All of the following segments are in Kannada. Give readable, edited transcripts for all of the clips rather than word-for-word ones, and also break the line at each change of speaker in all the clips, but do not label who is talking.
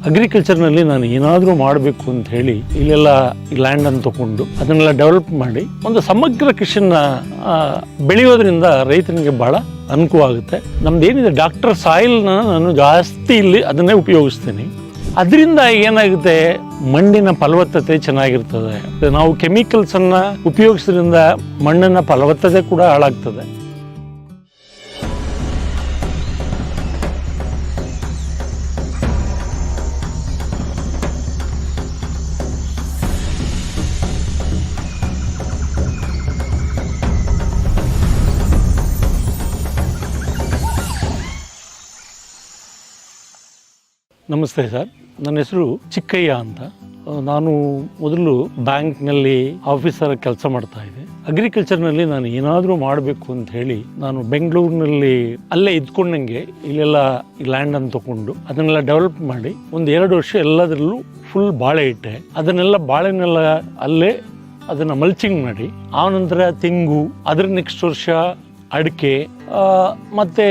ಅಗ್ರಿಕಲ್ಚರ್ನಲ್ಲಿ ನಾನು ಏನಾದರೂ ಮಾಡಬೇಕು ಅಂತ ಹೇಳಿ ಇಲ್ಲೆಲ್ಲ ಲ್ಯಾಂಡನ್ನು ತಗೊಂಡು ಅದನ್ನೆಲ್ಲ ಡೆವಲಪ್ ಮಾಡಿ ಒಂದು ಸಮಗ್ರ ಕೃಷಿನ ಬೆಳೆಯೋದ್ರಿಂದ ರೈತನಿಗೆ ಬಹಳ ಅನುಕೂಲ ಆಗುತ್ತೆ. ನಮ್ದೇನಿದೆ ಡಾಕ್ಟರ್ ಸಾಯಿಲ್ನ ನಾನು ಜಾಸ್ತಿ ಇಲ್ಲಿ ಅದನ್ನೇ ಉಪಯೋಗಿಸ್ತೀನಿ. ಅದರಿಂದ ಏನಾಗುತ್ತೆ, ಮಣ್ಣಿನ ಫಲವತ್ತತೆ ಚೆನ್ನಾಗಿರ್ತದೆ. ನಾವು ಕೆಮಿಕಲ್ಸನ್ನು ಉಪಯೋಗಿಸೋದ್ರಿಂದ ಮಣ್ಣಿನ ಫಲವತ್ತತೆ ಕೂಡ ಹಾಳಾಗ್ತದೆ. ನಮಸ್ತೆ ಸರ್, ನನ್ನ ಹೆಸರು ಚಿಕ್ಕಯ್ಯ ಅಂತ. ನಾನು ಮೊದಲು ಬ್ಯಾಂಕ್ನಲ್ಲಿ ಆಫೀಸರ್ ಕೆಲಸ ಮಾಡ್ತಾ ಇದ್ದೆ. ಅಗ್ರಿಕಲ್ಚರ್ನಲ್ಲಿ ನಾನು ಏನಾದರೂ ಮಾಡಬೇಕು ಅಂತ ಹೇಳಿ ನಾನು ಬೆಂಗಳೂರಿನಲ್ಲಿ ಅಲ್ಲೇ ಇದ್ಕೊಂಡಂಗೆ ಇಲ್ಲೆಲ್ಲ ಲ್ಯಾಂಡನ್ನು ತಗೊಂಡು ಅದನ್ನೆಲ್ಲ ಡೆವಲಪ್ ಮಾಡಿ 1-2 ವರ್ಷ ಎಲ್ಲದರಲ್ಲೂ ಫುಲ್ ಬಾಳೆ ಇಟ್ಟೆ. ಅದನ್ನೆಲ್ಲ ಬಾಳೆನೆಲ್ಲ ಅಲ್ಲೇ ಅದನ್ನು ಮಲ್ಚಿಂಗ್ ಮಾಡಿ ಆನಂತರ ತೆಂಗು, ಅದ್ರ ನೆಕ್ಸ್ಟ್ ವರ್ಷ ಅಡಿಕೆ, ಮತ್ತು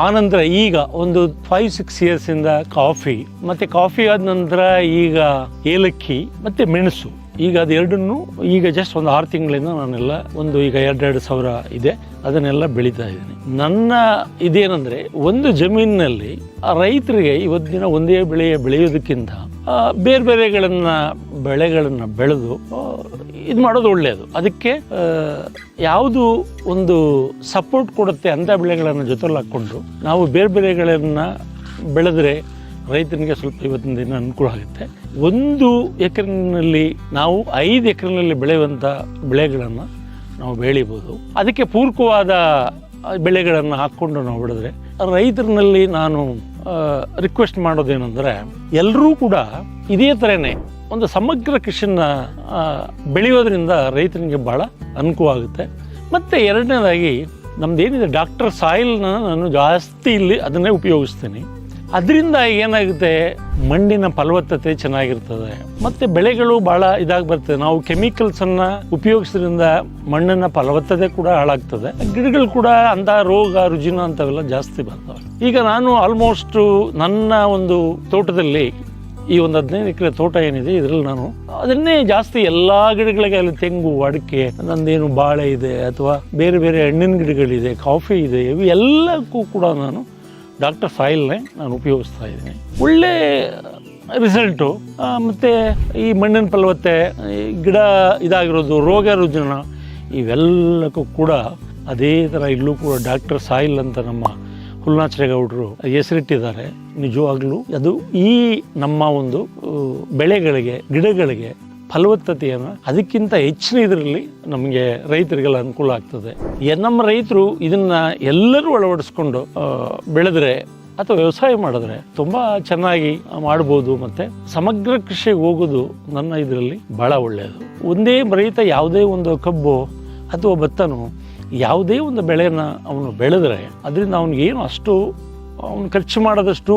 ಆನಂತರ ಈಗ ಒಂದು 5-6 ಇಯರ್ಸಿಂದ ಕಾಫಿ, ಮತ್ತು ಕಾಫಿ ಆದ ನಂತರ ಈಗ ಏಲಕ್ಕಿ ಮತ್ತು ಮೆಣಸು. ಈಗ ಅದೆರಡನ್ನು ಈಗ ಜಸ್ಟ್ ಒಂದು 6 ತಿಂಗಳಿಂದ ನಾನೆಲ್ಲ ಈಗ 2 ಸಾವಿರ ಇದೆ, ಅದನ್ನೆಲ್ಲ ಬೆಳೀತಾ ಇದ್ದೀನಿ. ನನ್ನ ಇದೇನೆಂದರೆ, ಒಂದು ಜಮೀನಿನಲ್ಲಿ ರೈತರಿಗೆ ಇವತ್ತಿನ ಒಂದೇ ಬೆಳೆಯೋದಕ್ಕಿಂತ ಬೇರೆ ಬೆಳೆಗಳನ್ನು ಬೆಳೆದು ಇದು ಮಾಡೋದು ಒಳ್ಳೆಯದು. ಅದಕ್ಕೆ ಯಾವುದು ಒಂದು ಸಪೋರ್ಟ್ ಕೊಡುತ್ತೆ ಅಂಥ ಬೆಳೆಗಳನ್ನು ಜೊತೆಲಿ ಹಾಕ್ಕೊಂಡು ನಾವು ಬೇರೆ ಬೆಳೆಗಳನ್ನು ಬೆಳೆದ್ರೆ ರೈತನಿಗೆ ಸ್ವಲ್ಪ ಇವತ್ತಿನ ದಿನ ಅನುಕೂಲ ಆಗುತ್ತೆ. 1 ಎಕರೆನಲ್ಲಿ ನಾವು 5 ಎಕರೆನಲ್ಲಿ ಬೆಳೆಯುವಂಥ ಬೆಳೆಗಳನ್ನು ನಾವು ಬೆಳಿಬೋದು. ಅದಕ್ಕೆ ಪೂರಕವಾದ ಬೆಳೆಗಳನ್ನು ಹಾಕ್ಕೊಂಡು ನಾವು ಬೆಳೆದ್ರೆ ರೈತರಲ್ಲಿ ನಾನು ರಿಕ್ವೆಸ್ಟ್ ಮಾಡೋದೇನೆಂದರೆ, ಎಲ್ಲರೂ ಕೂಡ ಇದೇ ಥರನೇ ಒಂದು ಸಮಗ್ರ ಕೃಷಿನ ಬೆಳೆಯೋದ್ರಿಂದ ರೈತನಿಗೆ ಭಾಳ ಅನುಕೂಲ ಆಗುತ್ತೆ. ಮತ್ತು ಎರಡನೇದಾಗಿ ನಮ್ಮದೇನಿದೆ ಡಾಕ್ಟರ್ ಸಾಯಿಲ್ನ ನಾನು ಜಾಸ್ತಿ ಇಲ್ಲಿ ಅದನ್ನೇ ಉಪಯೋಗಿಸ್ತೀನಿ. ಅದರಿಂದ ಏನಾಗುತ್ತೆ, ಮಣ್ಣಿನ ಫಲವತ್ತತೆ ಚೆನ್ನಾಗಿರ್ತದೆ, ಮತ್ತು ಬೆಳೆಗಳು ಭಾಳ ಇದಾಗಿ ಬರ್ತದೆ. ನಾವು ಕೆಮಿಕಲ್ಸನ್ನು ಉಪಯೋಗಿಸೋದ್ರಿಂದ ಮಣ್ಣಿನ ಫಲವತ್ತತೆ ಕೂಡ ಹಾಳಾಗ್ತದೆ. ಗಿಡಗಳು ಕೂಡ ಅಂಥ ರೋಗ ರುಜಿನ ಅಂಥವೆಲ್ಲ ಜಾಸ್ತಿ ಬರ್ತವೆ. ಈಗ ನಾನು ಆಲ್ಮೋಸ್ಟು ನನ್ನ ಒಂದು ತೋಟದಲ್ಲಿ ಈ ಒಂದು 15 ಎಕರೆ ತೋಟ ಏನಿದೆ, ಇದರಲ್ಲಿ ನಾನು ಅದನ್ನೇ ಜಾಸ್ತಿ ಎಲ್ಲ ಗಿಡಗಳಿಗೆ, ಅಲ್ಲಿ ತೆಂಗು, ಅಡಿಕೆ, ನಂದೇನು ಬಾಳೆ ಇದೆ ಅಥವಾ ಬೇರೆ ಬೇರೆ ಹಣ್ಣಿನ ಗಿಡಗಳಿದೆ, ಕಾಫಿ ಇದೆ, ಇವು ಎಲ್ಲಕ್ಕೂ ಕೂಡ ನಾನು ಡಾಕ್ಟರ್ ಸಾಯಿಲ್ನೇ ನಾನು ಉಪಯೋಗಿಸ್ತಾ ಇದ್ದೀನಿ. ಒಳ್ಳೆ ರಿಸಲ್ಟು. ಮತ್ತು ಈ ಮಣ್ಣಿನ ಫಲವತ್ತೆ, ಗಿಡ ಇದಾಗಿರೋದು, ರೋಗ ರುಜಿನ, ಇವೆಲ್ಲಕ್ಕೂ ಕೂಡ ಅದೇ ಥರ ಇಲ್ಲೂ ಕೂಡ ಡಾಕ್ಟರ್ ಸಾಯಿಲ್ ಅಂತ ನಮ್ಮ ಹುಲ್ನಾಚರೇಗೌಡರು ಹೆಸರಿಟ್ಟಿದ್ದಾರೆ. ನಿಜವಾಗ್ಲೂ ಅದು ಈ ನಮ್ಮ ಒಂದು ಬೆಳೆಗಳಿಗೆ, ಗಿಡಗಳಿಗೆ ಫಲವತ್ತತೆಯನ್ನು ಅದಕ್ಕಿಂತ ಹೆಚ್ಚಿನ ಇದರಲ್ಲಿ ನಮಗೆ ರೈತರಿಗೆಲ್ಲ ಅನುಕೂಲ ಆಗ್ತದೆ. ನಮ್ಮ ರೈತರು ಇದನ್ನು ಎಲ್ಲರೂ ಅಳವಡಿಸ್ಕೊಂಡು ಬೆಳೆದ್ರೆ ಅಥವಾ ವ್ಯವಸಾಯ ಮಾಡಿದ್ರೆ ತುಂಬ ಚೆನ್ನಾಗಿ ಮಾಡ್ಬೋದು. ಮತ್ತು ಸಮಗ್ರ ಕೃಷಿಗೆ ಹೋಗೋದು ನನ್ನ ಇದರಲ್ಲಿ ಭಾಳ ಒಳ್ಳೆಯದು. ಒಂದೇ ರೈತ ಯಾವುದೇ ಒಂದು ಕಬ್ಬು ಅಥವಾ ಭತ್ತನೋ ಯಾವುದೇ ಒಂದು ಬೆಳೆಯನ್ನು ಅವನು ಬೆಳೆದ್ರೆ ಅದರಿಂದ ಅವನಿಗೇನು ಅಷ್ಟು ಅವನು ಖರ್ಚು ಮಾಡೋದಷ್ಟು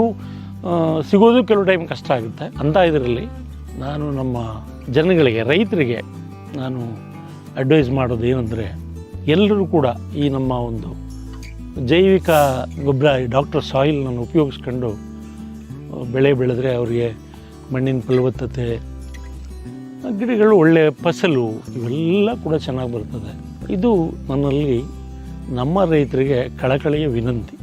ಸಿಗೋದು ಕೆಲವು ಟೈಮ್ ಕಷ್ಟ ಆಗುತ್ತೆ. ಅಂಥ ಇದರಲ್ಲಿ ನಾನು ನಮ್ಮ ಜನಗಳಿಗೆ, ರೈತರಿಗೆ ನಾನು ಅಡ್ವೈಸ್ ಮಾಡೋದು ಏನಂದರೆ, ಎಲ್ಲರೂ ಕೂಡ ಈ ನಮ್ಮ ಒಂದು ಜೈವಿಕ ಗೊಬ್ಬರ ಡಾಕ್ಟರ್ ಸಾಯಿಲ್ನನ್ನು ಉಪಯೋಗಿಸ್ಕೊಂಡು ಬೆಳೆ ಬೆಳೆದ್ರೆ ಅವರಿಗೆ ಮಣ್ಣಿನ ಫಲವತ್ತತೆ, ಗಿಡಗಳು ಒಳ್ಳೆಯ ಫಸಲು, ಇವೆಲ್ಲ ಕೂಡ ಚೆನ್ನಾಗಿ ಬರ್ತದೆ. ಇದು ನನ್ನಲ್ಲಿ ನಮ್ಮ ರೈತರಿಗೆ ಕಳಕಳಿಯ ವಿನಂತಿ.